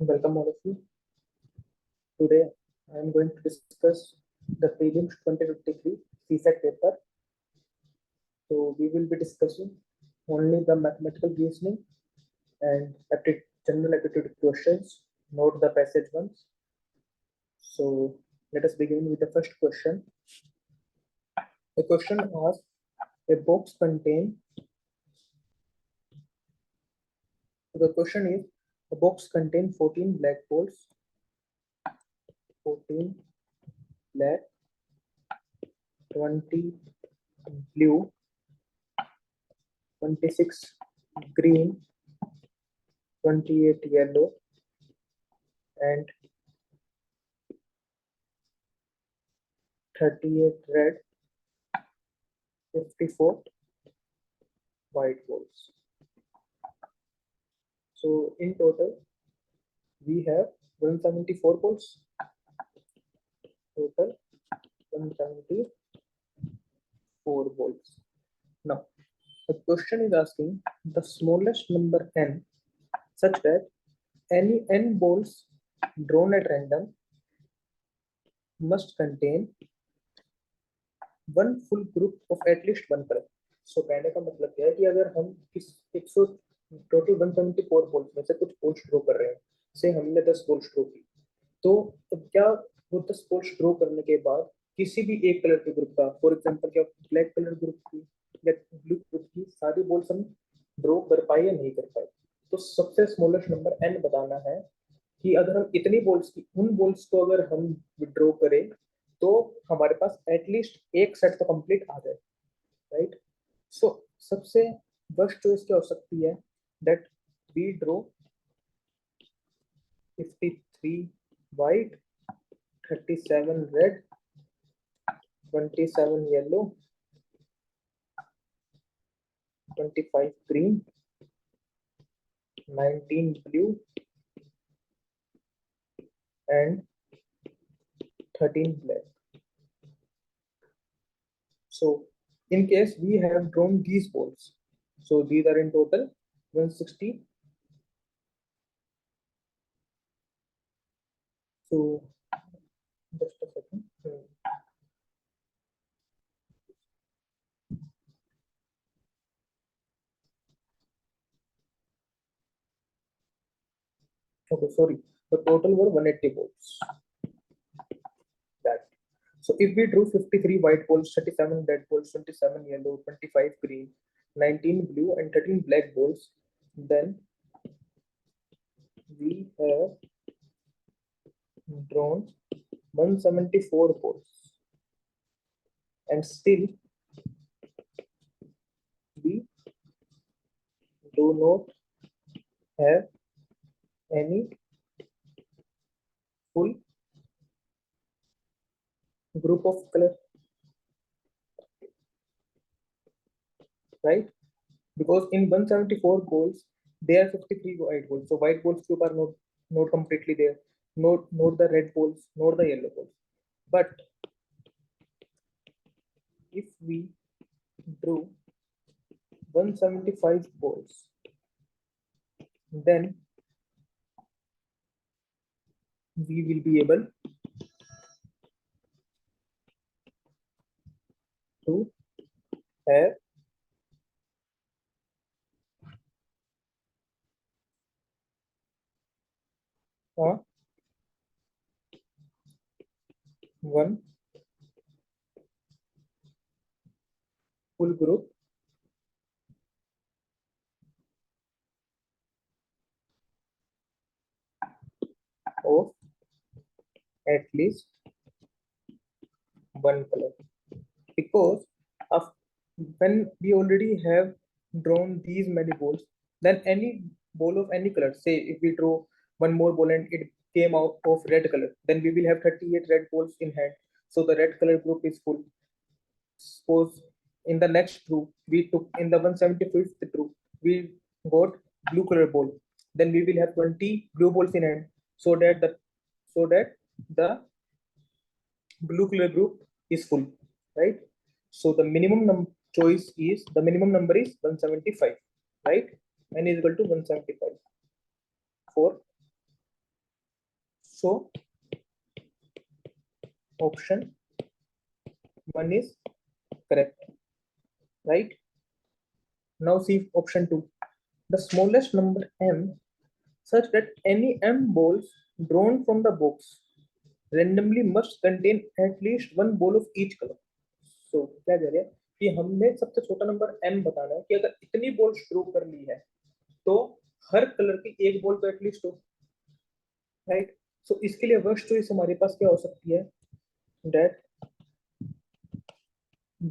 Welcome all of you. Today I am going to discuss the Prelims 2023 CSAT paper. So we will be discussing only the mathematical reasoning and general aptitude questions, not the passage ones. So let us begin with the first question. The question asks, a box contain. So the question is, a box contains 14 black balls, 14 black, 20 blue, 26 green, 28 yellow, and 38 red, 54 white balls. So in total, we have 174 balls. Total 174 balls. Now, the question is asking the smallest number n such that any n balls drawn at random must contain one full group of at least one color. So कहने का मतलब क्या है कि अगर हम इस 100 total 174 balls में से कुछ बॉल्स ड्रॉ कर रहे हैं, से हमने 10 बॉल्स ड्रॉ की, तो क्या वो 10 बॉल्स ड्रॉ करने के बाद किसी भी एक कलर के ग्रुप का, फॉर एग्जांपल क्या ब्लैक कलर ग्रुप की या ब्लू ग्रुप की सारी बॉल्स हम ड्रॉ कर पाए या नहीं कर पाए, तो सबसे स्मॉलेस्ट नंबर n बताना है कि अगर हम इतनी बॉल्स की उन बॉल्स को अगर हम विड्रॉ करें तो हमारे पास एटलीस्ट एक सेट तो कंप्लीट आ जाए, राइट। सो सबसे वर्स्ट चॉइस क्या हो सकती है, that we draw 53 white, 37 red, 27 yellow, 25 green, 19 blue, and 13 black. So in case we have drawn these balls, so these are in total 160. So just a second. Okay, sorry. The total were 180 balls. That. So if we drew 53 white balls, 37 red balls, 27 yellow, 25 green, 19 blue, and 13 black balls, then we have drawn 174 balls, and still we do not have any full group of color, right? Because in 174 balls there are 53 white balls, so white balls group are not completely there, not the red balls nor the yellow balls. But if we drew 175 balls, then we will be able to have one full group of at least one color, because of when we already have drawn these many balls, then any ball of any color, say if we draw one more ball and it came out of red color, then we will have 38 red balls in hand, so the red color group is full. Suppose in the next group we took, in the 175th group we got blue color ball, then we will have 20 blue balls in hand, so that the blue color group is full, right? So the minimum choice is, the minimum number is 175, right? N is equal to 175 for So option 1 is correct, right? Now see option 2. The smallest number m such that any m balls drawn from the box randomly must contain at least one ball of each color. So क्या कह रहे हैं कि हमने सबसे छोटा number m बताना है कि अगर इतनी बॉल्स ड्रॉ कर ली है तो हर कलर की एक बॉल तो एटलीस्ट हो, राइट? सो इसके लिए वर्स्ट चॉइस हमारे पास क्या हो सकती है, that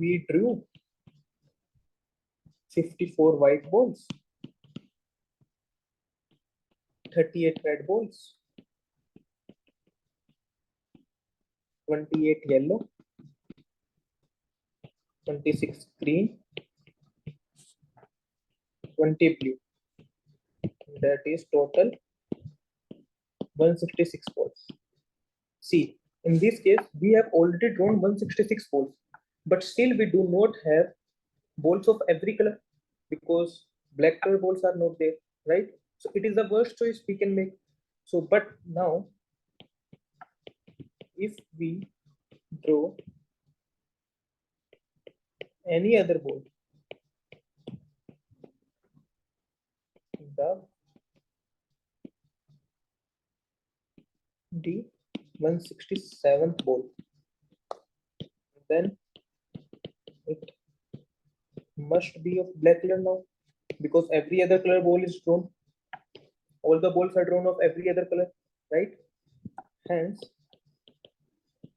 we drew 54 white balls, 38 red balls, 28 yellow, 26 green, 20 blue. That is total 166 balls. See, in this case, we have already drawn 166 balls, but still we do not have balls of every color because black color balls are not there, right? So it is the worst choice we can make. So, but now, if we draw any other ball, the 167th ball, then it must be of black color now because every other color ball is drawn. All the balls are drawn of every other color, right? Hence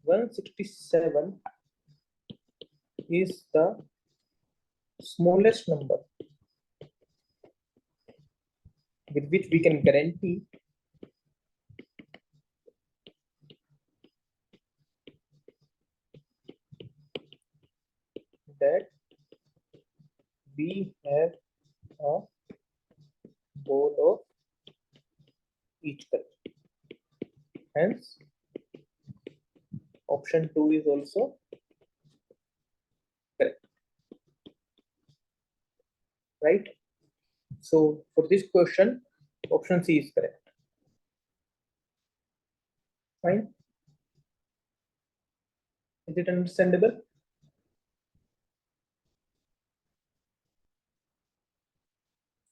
167 is the smallest number with which we can guarantee that we have a ball of each color. Hence option 2 is also correct, right? So for this question, option C is correct. Fine. Is it understandable?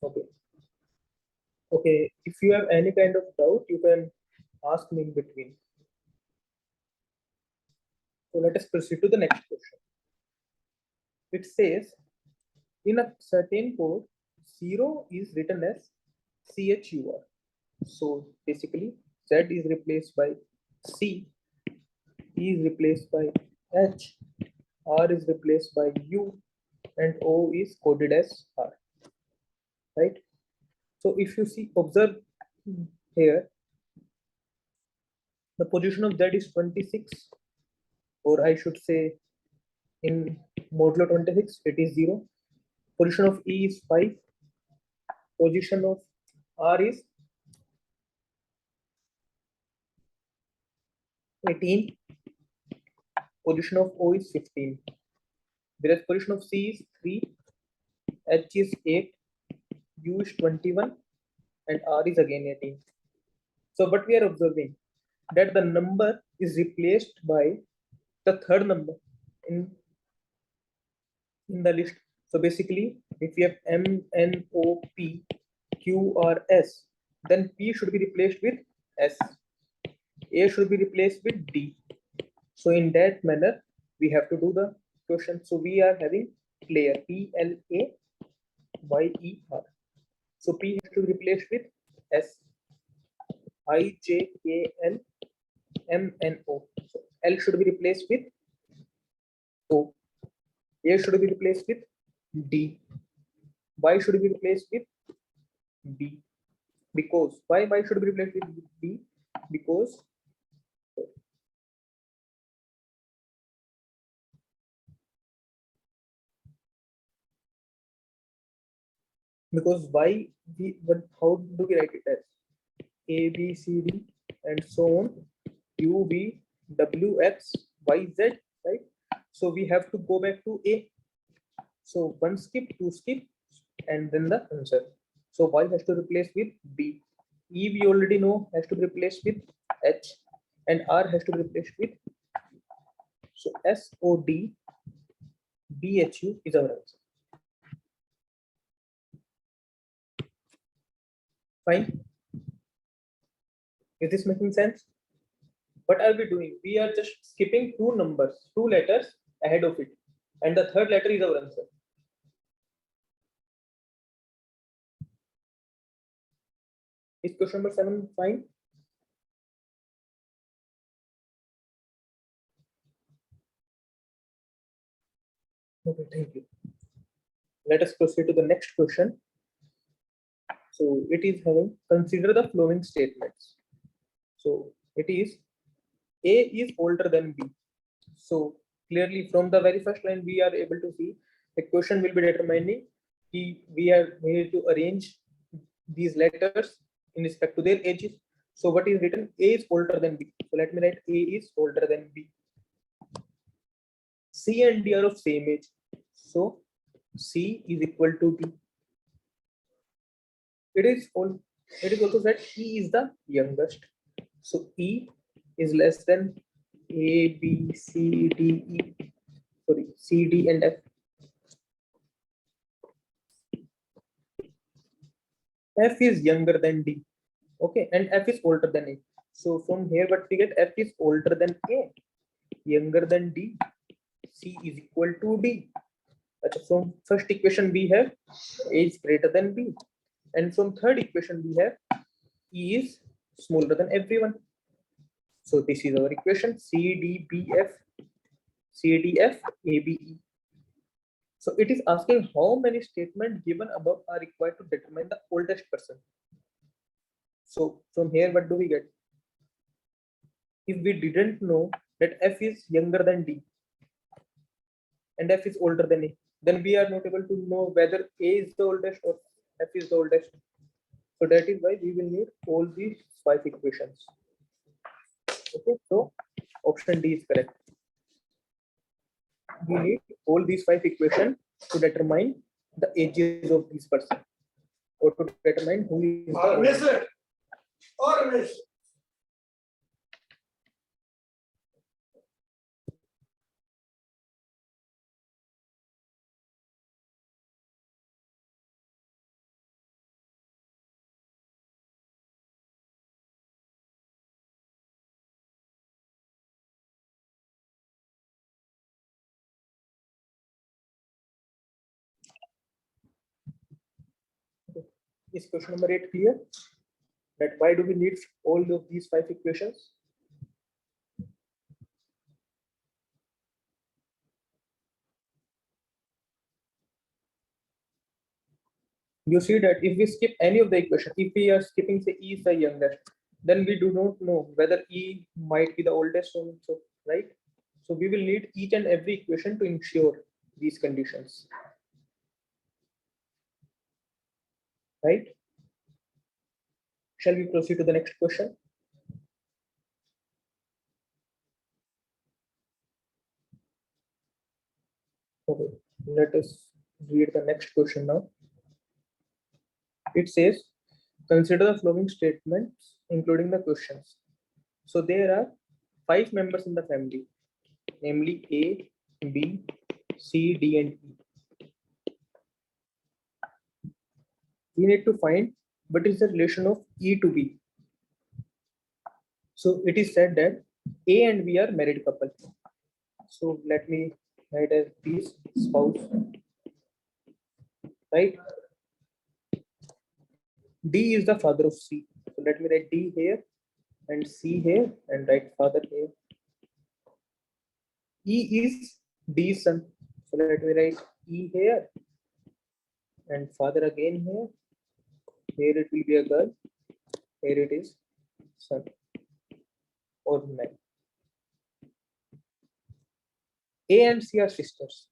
Okay. Okay, if you have any kind of doubt, you can ask me in between. So let us proceed to the next question. It says, in a certain code, 0 is written as CHUR. So basically, Z is replaced by C, E is replaced by H, R is replaced by U, and O is coded as R, right? So if you see, observe here, the position of Z is 26, or I should say in modulo 26, it is 0. Position of E is 5. Position of R is 18. Position of O is 15. Whereas position of C is 3, H is 8, U is 21, and R is again 18. So what we are observing, that the number is replaced by the third number in the list. So basically, if we have M, N, O, P, Q, R, S, then P should be replaced with S. A should be replaced with D. So in that manner, we have to do the question. So we are having player PLAYER. So P has to be replaced with S. IJKLMNO. So L should be replaced with O. A should be replaced with D. Y should be replaced with B. Because why should be replaced with B? Because Y, how do we write it as A, B, C, D, and so on, U, V, W, X, Y, Z, right? So we have to go back to A. So one skip, two skip, and then the answer. So Y has to replace with B. E we already know has to be replaced with H, and R has to be replaced with, so SOD BHU is our answer. Fine. Is this making sense? What are we doing? We are just skipping two numbers, two letters ahead of it, and the third letter is our answer. Is question number 7 fine? Okay, thank you. Let us proceed to the next question. So it is having, consider the following statements. So it is, A is older than B. So clearly from the very first line we are able to see the question will be determining we are need to arrange these letters in respect to their ages. So what is written? A is older than B. So let me write A is older than B. C and D are of same age. So C is equal to D. It is also said E is the youngest. So E is less than A, B, C, D, E. Sorry, C, D, and F. F is younger than D. Okay, and F is older than A. So from here, what we get, F is older than A, younger than D. C is equal to D. From first equation we have A is greater than B, and from third equation we have E is smaller than everyone. So this is our equation C D B F, C D F A B E. So it is asking how many statements given above are required to determine the oldest person. So from here, what do we get? If we didn't know that F is younger than D and F is older than A, then we are not able to know whether A is the oldest or F is the oldest. So that is why we will need all these 5 equations. Okay, so option D is correct. We need all these 5 equations to determine the ages of this person, or to determine who is the oldest. Is question number 8 clear? That why do we need all of these 5 equations? You see that if we skip any of the equation, if we are skipping say E is the youngest, then we do not know whether E might be the oldest also, right? So we will need each and every equation to ensure these conditions, right? Shall we proceed to the next question? Okay, let us read the next question now. It says, consider the following statements, including the questions. So there are 5 members in the family, namely A, B, C, D, and E. We need to find what is the relation of E to B. So it is said that A and B are married couple. So let me write as B's spouse, right? D is the father of C. So let me write D here and C here and write father here. E is D's son. So let me write E here and father again here. Here it will be a girl. Here it is son or man. A and C are sisters.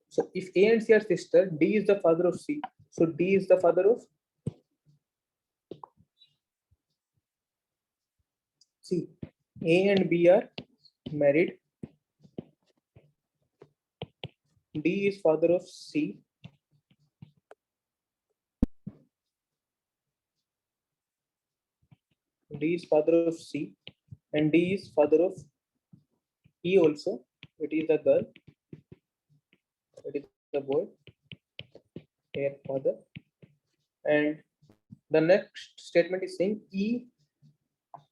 So if A and C are sister, D is the father of C. So D is the father of C. A and B are married. D is father of C. D is father of C, and D is father of E also. It is a girl. It is a boy. Here father. And the next statement is saying E,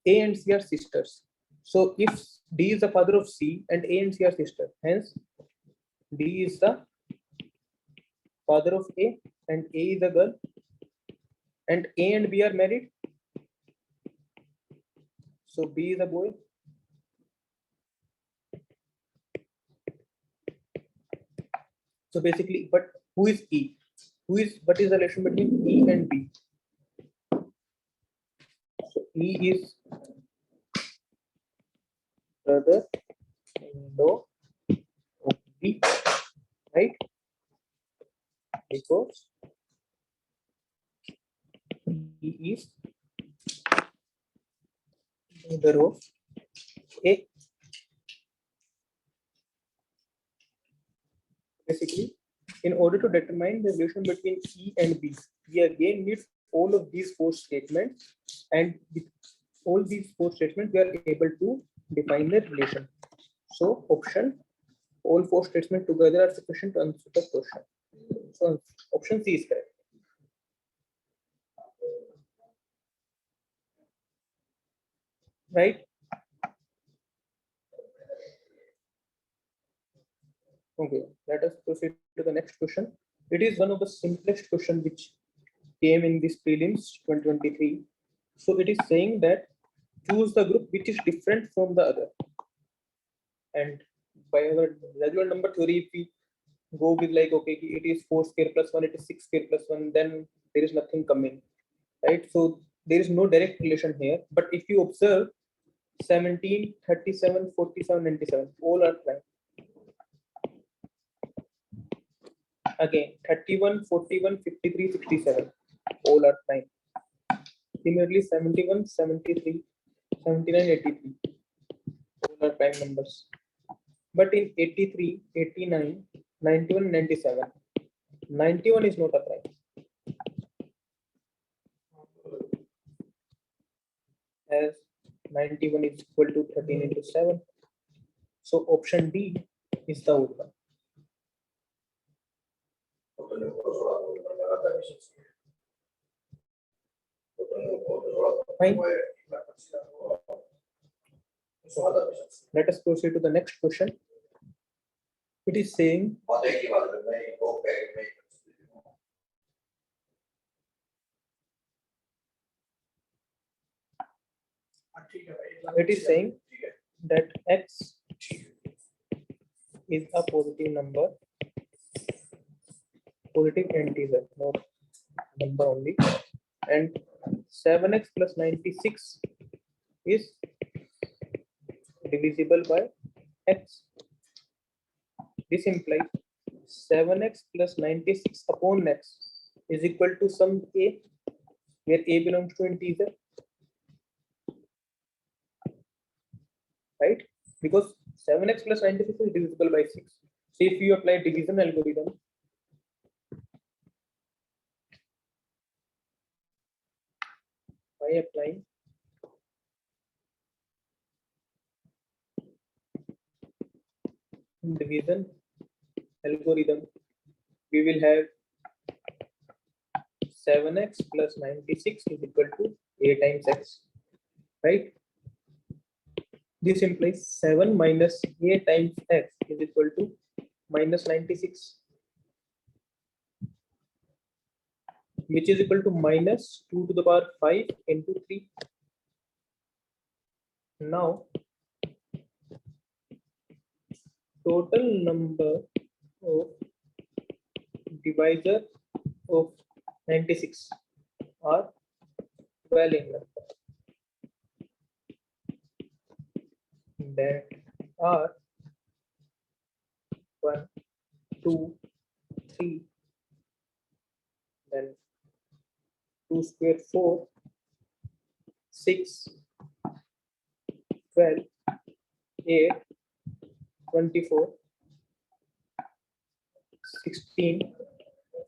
A and C are sisters. So if D is the father of C and A and C are sisters, hence D is the father of A and A is a girl, and A and B are married. So B is a boy. So basically, but who is E? What is the relation between E and B? So E is brother-in-law of B, right? Because E is brother of A. Basically, in order to determine the relation between E and B, we again need all of these four statements, and with all these four statements, we are able to define the relation. So option, all four statements together are sufficient to answer the question. So option C is correct. Right? Okay, let us proceed to the next question. It is one of the simplest question which came in this prelims 2023. So it is saying that choose the group which is different from the other. And by our regular number theory, if we go with like, okay, it is 4 square plus 1, it is 6 square plus 1, then there is nothing coming, right? So there is no direct relation here. But if you observe 17, 37, 47, 97, all are prime. Again, 31, 41, 53, 67, all are prime. Similarly, 71, 73, 79, 83, all are prime numbers. But in 83, 89, 91, 97, 91 is not a prime. As 91 is equal to 13 into 7. So option D is the old one. Fine. So let us proceed to the next question. It is saying that x is a positive number, positive integer, not number only, and 7x plus 96 is divisible by x. This implies 7x plus 96 upon x is equal to some a, where a belongs to integer, right? Because 7x plus 96 is divisible by 6. So if you apply division algorithm, by applying division algorithm, we will have 7x plus 96 is equal to a times x, right? This implies 7 minus a times x is equal to minus 96, which is equal to minus 2 to the power 5 into 3. Now, total number of divisor of 96 are 12 in number, that are 1, 2, 3, then 2 square 4, 6, 12, 8, 24, 16,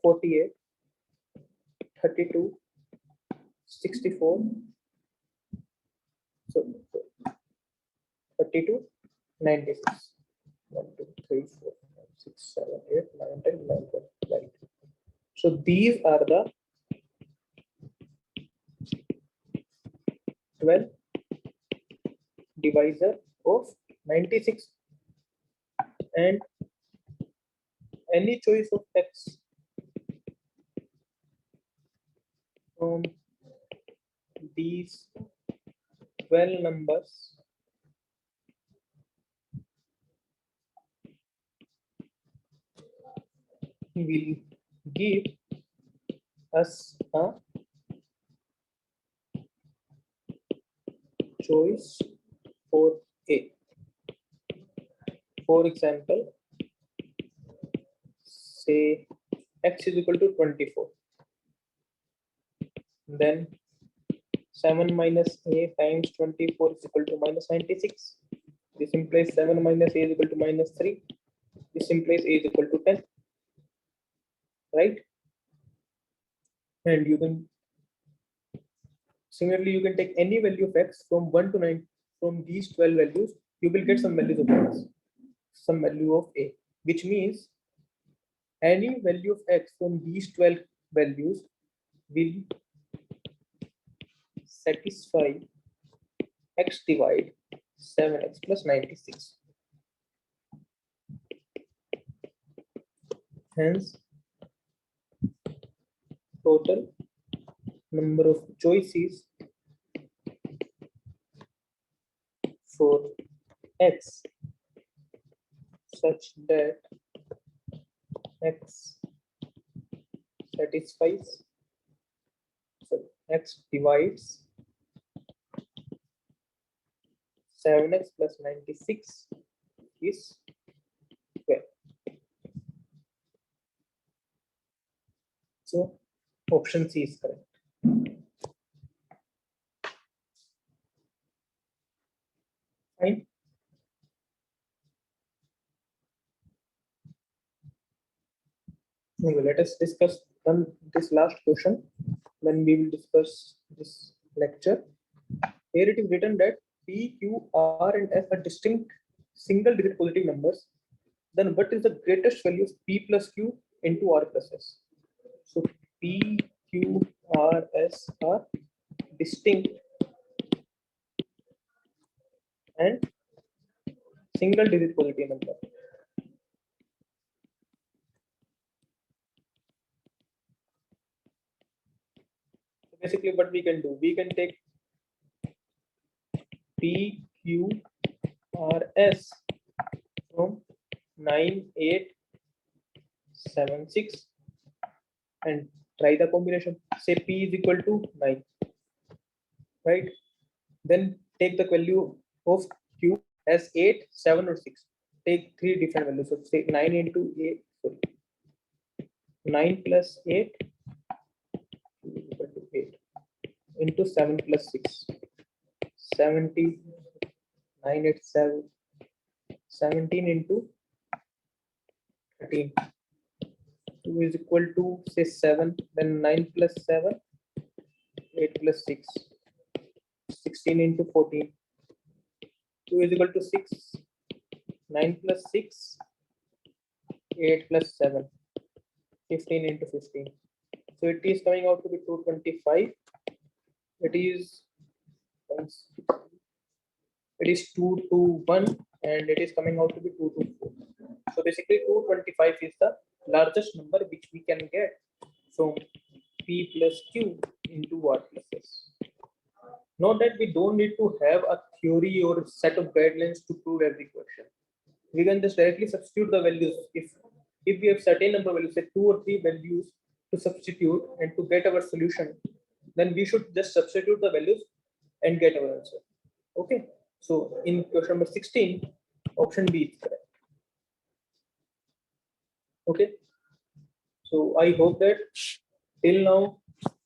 48, 32, 64, So 32, 96. 1, 2, 3, 4, 5, 6, 7, 8, 9, 10, 11, 12. Right. So these are the 12 divisor of 96, and any choice of x from these 12 numbers will give us a choice for A. For example, say x is equal to 24. Then 7 minus A times 24 is equal to minus 96. This implies 7 minus A is equal to minus 3. This implies A is equal to 10. Right? And you can similarly you can take any value of x from 1 to 9. From these 12 values, you will get some values of x, some value of A, which means any value of x from these 12 values will satisfy x divide 7x plus 96. Hence, total number of choices for x such that x satisfies, so x divides 7x plus 96 is 12. So option C is correct. Fine. Anyway, let us discuss this last question when we will discuss this lecture. Here it is written that P, Q, R, and S are distinct single-digit positive numbers. Then what is the greatest value of P plus Q into R plus S? So P, Q, R, S are distinct and single-digit positive numbers. So basically, what we can do, we can take P, Q, R, S from 9, 8, 7, 6 and try the combination. Say P is equal to 9, right? Then take the value of Q as 8, 7, or 6. Take three different values. So say 9 into 8, sorry, 9 plus 8 is equal to 8 into 7 plus 6. 70, 9, 8, 7, 17 into 13. 2 is equal to say 7, then 9 plus 7, 8 plus 6, 16 into 14. 2 is equal to 6, 9 plus 6, 8 plus 7, 15 into 15. So it is coming out to be 225. It is 221 and it is coming out to be 224. So basically 225 is the largest number which we can get from P plus Q into R plus S. Not that we don't need to have a theory or set of guidelines to prove every question. We can just directly substitute the values. If we have certain number of values, say 2 or 3 values to substitute and to get our solution, then we should just substitute the values and get our answer. Okay. So in question number 16, option B is correct. Okay. So I hope that till now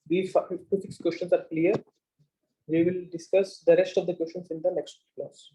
these 5 to 6 questions are clear. We will discuss the rest of the questions in the next class.